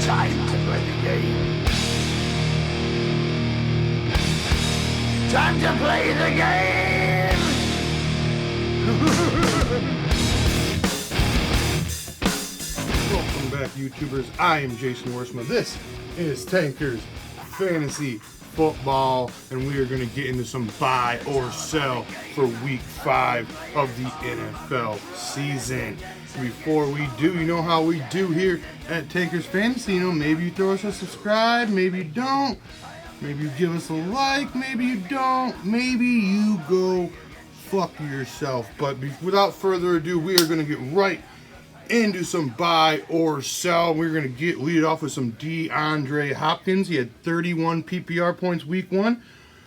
Time to play the game. Time to play the game. Welcome back, YouTubers. I am Jason Wiersema. This is Tankers Fantasy Football, and we are going to get into some buy or sell for Week 5 of the NFL season. Before we do, you know how we do here at Tankers Fantasy. You know, maybe you throw us a subscribe, maybe you don't. Maybe you give us a like, maybe you don't. Maybe you go fuck yourself. But without further ado, we are going to get right into some buy or sell. We're going to lead off with some DeAndre Hopkins. He had 31 PPR points week 1,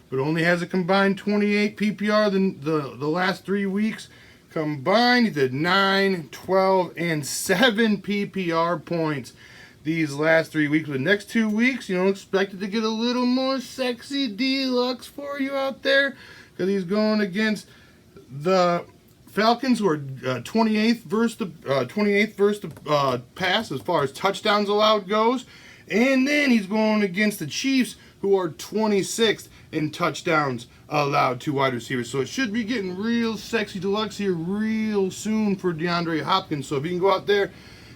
but only has a combined 28 PPR the last 3 weeks. Combined, he did 9, 12, and 7 PPR points these last 3 weeks. The next 2 weeks, you know, expected to get a little more sexy deluxe for you out there, because he's going against the Falcons, who are 28th versus the pass as far as touchdowns allowed goes, and then he's going against the Chiefs, who are 26th in touchdowns allowed to wide receivers. So it should be getting real sexy deluxe here real soon for DeAndre Hopkins. So if you can go out there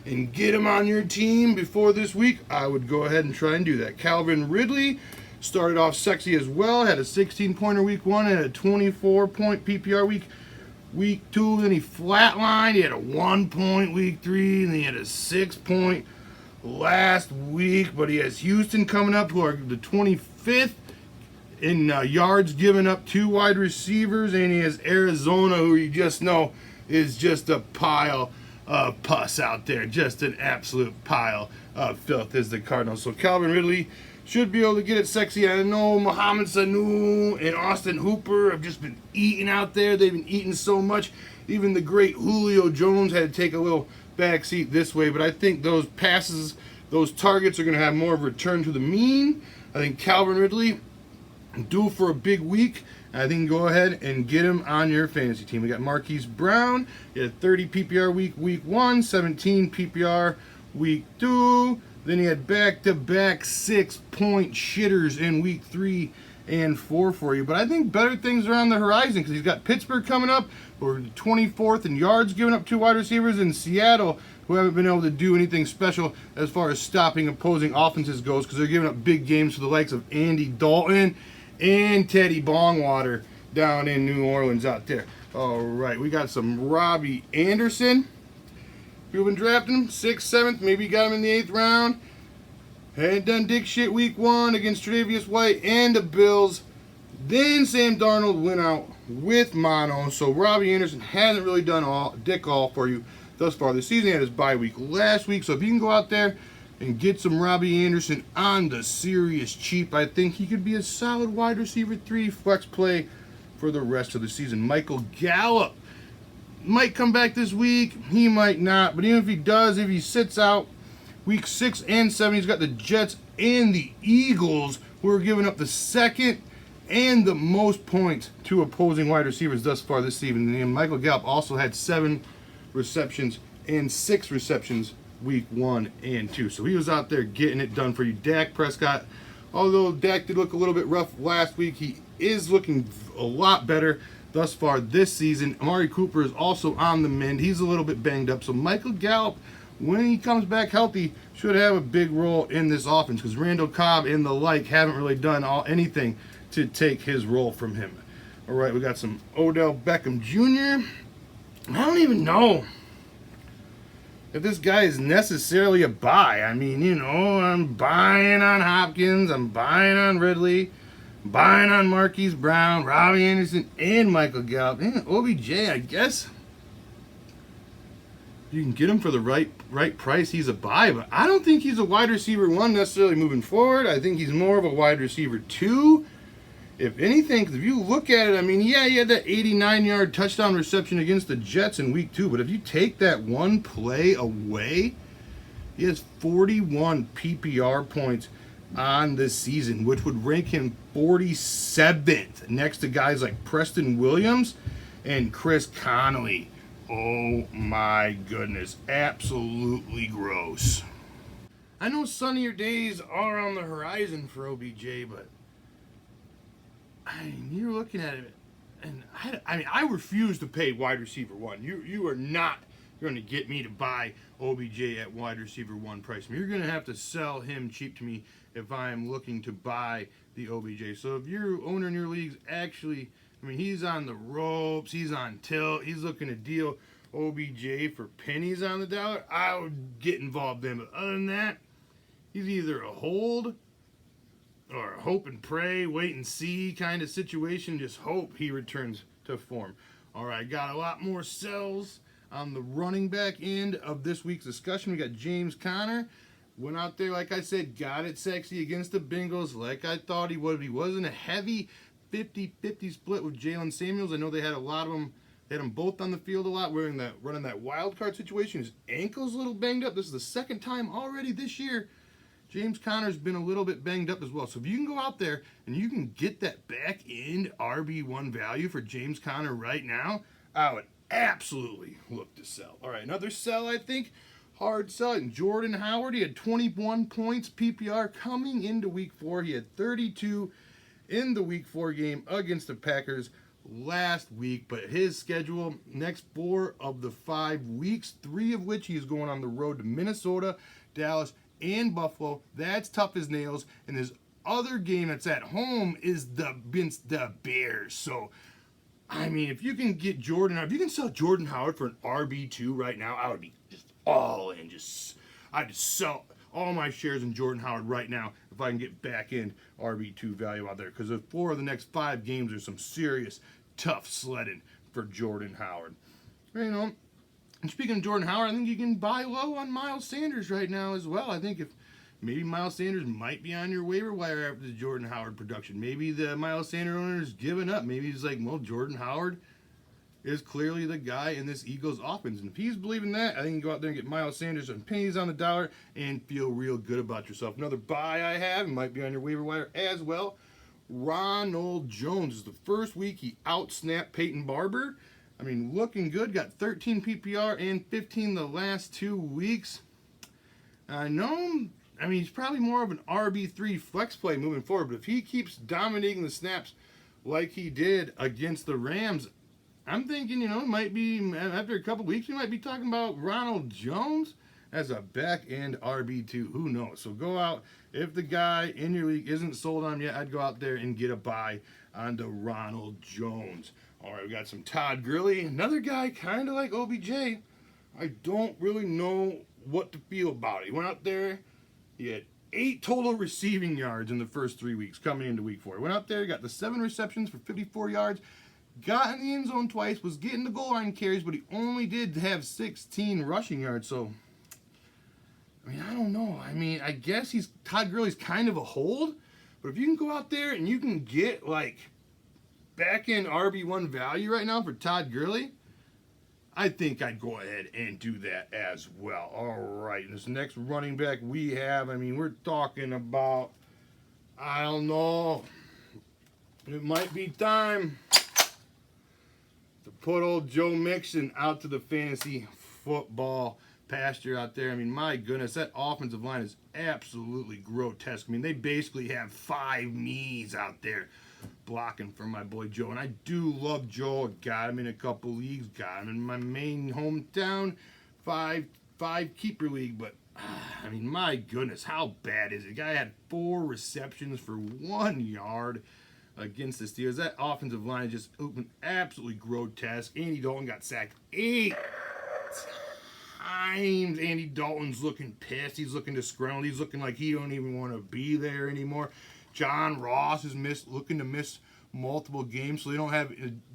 and get him on your team before this week, I would go ahead and try and do that. Calvin Ridley started off sexy as well. Had a 16-pointer week 1 and a 24-point PPR week 2. Then he flatlined. He had a 1-point week 3, and he had a 6-point last week. But he has Houston coming up, who are the 25th in yards given up to wide receivers, and he has Arizona, who you just know is just a pile of pus out there, just an absolute pile of filth is the Cardinals. So Calvin Ridley should be able to get it sexy. I know Mohamed Sanu and Austin Hooper have just been eating out there. They've been eating so much. Even the great Julio Jones had to take a little backseat this way, but I think those passes, those targets are going to have more of a return to the mean. I think Calvin Ridley due for a big week. I think go ahead and get him on your fantasy team. We got Marquise Brown. He had 30 PPR week 1, 17 PPR week 2. Then he had back-to-back 6-point shitters in week 3 and 4 for you. But I think better things are on the horizon, because he's got Pittsburgh coming up, who are 24th in yards given up to wide receivers, in Seattle, who haven't been able to do anything special as far as stopping opposing offenses goes, because they're giving up big games for the likes of Andy Dalton and Teddy Bongwater down in New Orleans out there. All right, we got some Robbie Anderson. You've been drafting him 6th, 7th, maybe you got him in the 8th round. Hadn't done dick shit week 1 against Tre'Davious White and the Bills. Then Sam Darnold went out with mono, so Robbie Anderson hasn't really done all for you thus far this season. He had his bye week last week, so if you can go out there and get some Robbie Anderson on the serious cheap, I think he could be a solid wide receiver 3 flex play for the rest of the season. Michael Gallup might come back this week. He might not. But even if he does, if he sits out week 6 and 7, he's got the Jets and the Eagles, who are giving up the second and the most points to opposing wide receivers thus far this season. And Michael Gallup also had 7 receptions and 6 receptions week 1 and 2. So he was out there getting it done for you. Dak Prescott, although Dak did look a little bit rough last week, he is looking a lot better thus far this season. Amari Cooper is also on the mend. He's a little bit banged up. So Michael Gallup, when he comes back healthy, should have a big role in this offense, because Randall Cobb and the like haven't really done anything to take his role from him. All right, we got some Odell Beckham Jr. I don't even know if this guy is necessarily a buy. I mean, you know, I'm buying on Hopkins, I'm buying on Ridley, buying on Marquise Brown, Robbie Anderson, and Michael Gallup. And OBJ, I guess you can get him for the right price. He's a buy, but I don't think he's a wide receiver 1 necessarily moving forward. I think he's more of a wide receiver 2. If anything, because if you look at it, I mean, yeah, he had that 89-yard touchdown reception against the Jets in week 2, but if you take that one play away, he has 41 PPR points on this season, which would rank him 47th next to guys like Preston Williams and Chris Connolly. Oh my goodness, absolutely gross. I know sunnier days are on the horizon for OBJ, but you're looking at it, and I refuse to pay wide receiver one. You are not going to get me to buy OBJ at wide receiver one price. You're going to have to sell him cheap to me if I'm looking to buy the OBJ. So if your owner in your leagues actually, he's on the ropes, he's on tilt, he's looking to deal OBJ for pennies on the dollar, I would get involved then. But other than that, he's either a hold or a hope and pray, wait and see kind of situation. Just hope he returns to form. All right, got a lot more sells on the running back end of this week's discussion. We got James Conner. Went out there, like I said, got it sexy against the Bengals like I thought he would. He wasn't a heavy 50-50 split with Jalen Samuels. I know they had a lot of them. They had them both on the field a lot, running that wild card situation. His ankle's a little banged up. This is the second time already this year James Conner's been a little bit banged up as well. So if you can go out there and you can get that back end RB1 value for James Conner right now, I would absolutely look to sell. All right, another sell, I think, hard sell. Jordan Howard, he had 21 points PPR coming into week 4. He had 32 in the week 4 game against the Packers last week, but his schedule next 4 of the 5 weeks, 3 of which he is going on the road to Minnesota, Dallas, and Buffalo. That's tough as nails. And his other game that's at home is the Bears. So if you can get if you can sell Jordan Howard for an RB2 right now, I would be just all in. I'd just sell all my shares in Jordan Howard right now if I can get back in RB2 value out there. Because the 4 of the next 5 games are some serious tough sledding for Jordan Howard. And speaking of Jordan Howard, I think you can buy low on Miles Sanders right now as well. I think if maybe Miles Sanders might be on your waiver wire after the Jordan Howard production. Maybe the Miles Sanders owner is giving up. Maybe he's like, well, Jordan Howard is clearly the guy in this Eagles offense. And if he's believing that, I think you can go out there and get Miles Sanders on pennies on the dollar and feel real good about yourself. Another buy I have, might be on your waiver wire as well. Ronald Jones is the first week he outsnapped Peyton Barber. Looking good. Got 13 PPR and 15 the last 2 weeks. I know, he's probably more of an RB3 flex play moving forward, but if he keeps dominating the snaps like he did against the Rams, I'm thinking, it might be, after a couple weeks, we might be talking about Ronald Jones as a back-end RB2. Who knows? So go out. If the guy in your league isn't sold on yet, I'd go out there and get a buy onto Ronald Jones. All right, we got some Todd Gurley. Another guy kind of like OBJ. I don't really know what to feel about it. He went out there. He had 8 total receiving yards in the first 3 weeks coming into week 4. He went out there, got the 7 receptions for 54 yards. Got in the end zone twice, was getting the goal line carries, but he only did have 16 rushing yards. So, I don't know. I guess Todd Gurley's kind of a hold. But if you can go out there and you can get, back in RB1 value right now for Todd Gurley, I think I'd go ahead and do that as well. All right, this next running back we have, we're talking about, I don't know, it might be time to put old Joe Mixon out to the fantasy football pasture out there. My goodness, that offensive line is absolutely grotesque. They basically have 5 knees out there blocking for my boy Joe. And I do love Joe. Got him in a couple leagues. Got him in my main hometown 5 keeper league. But, my goodness, how bad is it? The guy had 4 receptions for 1 yard against the Steelers. That offensive line is just absolutely grotesque. Andy Dalton got sacked 8 times. Andy Dalton's looking pissed. He's looking disgruntled. He's looking like he don't even want to be there anymore. John Ross is looking to miss multiple games, so they don't have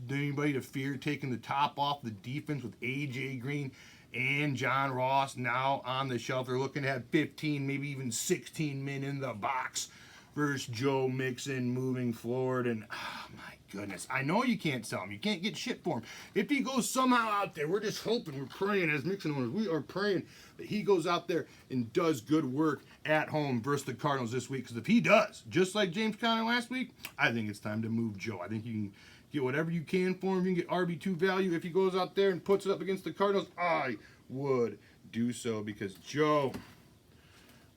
anybody to fear taking the top off the defense with A.J. Green and John Ross now on the shelf. They're looking to have 15, maybe even 16 men in the box versus Joe Mixon moving forward. And, oh my goodness, I know you can't sell him. You can't get shit for him. If he goes somehow out there, we're just hoping, we're praying as Mixon owners, we are praying that he goes out there and does good work at home versus the Cardinals this week. Because if he does, just like James Conner last week, I think it's time to move Joe. I think you can get whatever you can for him. You can get RB2 value. If he goes out there and puts it up against the Cardinals, I would do so because Joe,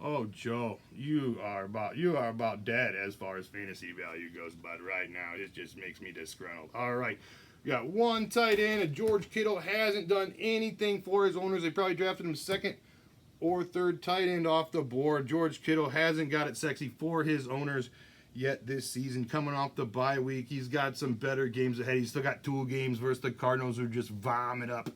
Oh, Joe, you are about dead as far as fantasy value goes, bud. Right now, it just makes me disgruntled. All right, we got one tight end. George Kittle hasn't done anything for his owners. They probably drafted him second or third tight end off the board. George Kittle hasn't got it sexy for his owners yet this season. Coming off the bye week, he's got some better games ahead. He's still got 2 games versus the Cardinals, who just vomit up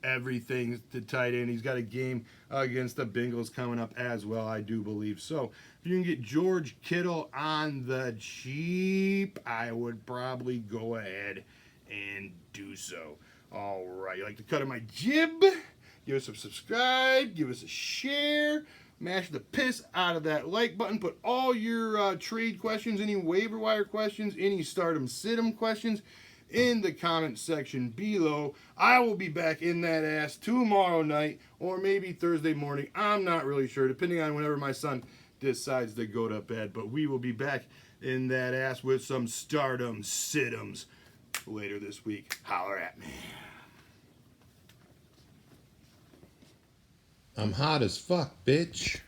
everything to tight end. He's got a game against the Bengals coming up as well, I do believe. So if you can get George Kittle on the cheap, I would probably go ahead and do so. All right, you like the cut of my jib? Give us a subscribe, give us a share, mash the piss out of that like button. Put all your trade questions, any waiver wire questions, any stardom sit-em questions in the comment section below. I will be back in that ass tomorrow night or maybe Thursday morning. I'm not really sure, depending on whenever my son decides to go to bed. But we will be back in that ass with some stardom sit-ems later this week. Holler at me. I'm hot as fuck, bitch.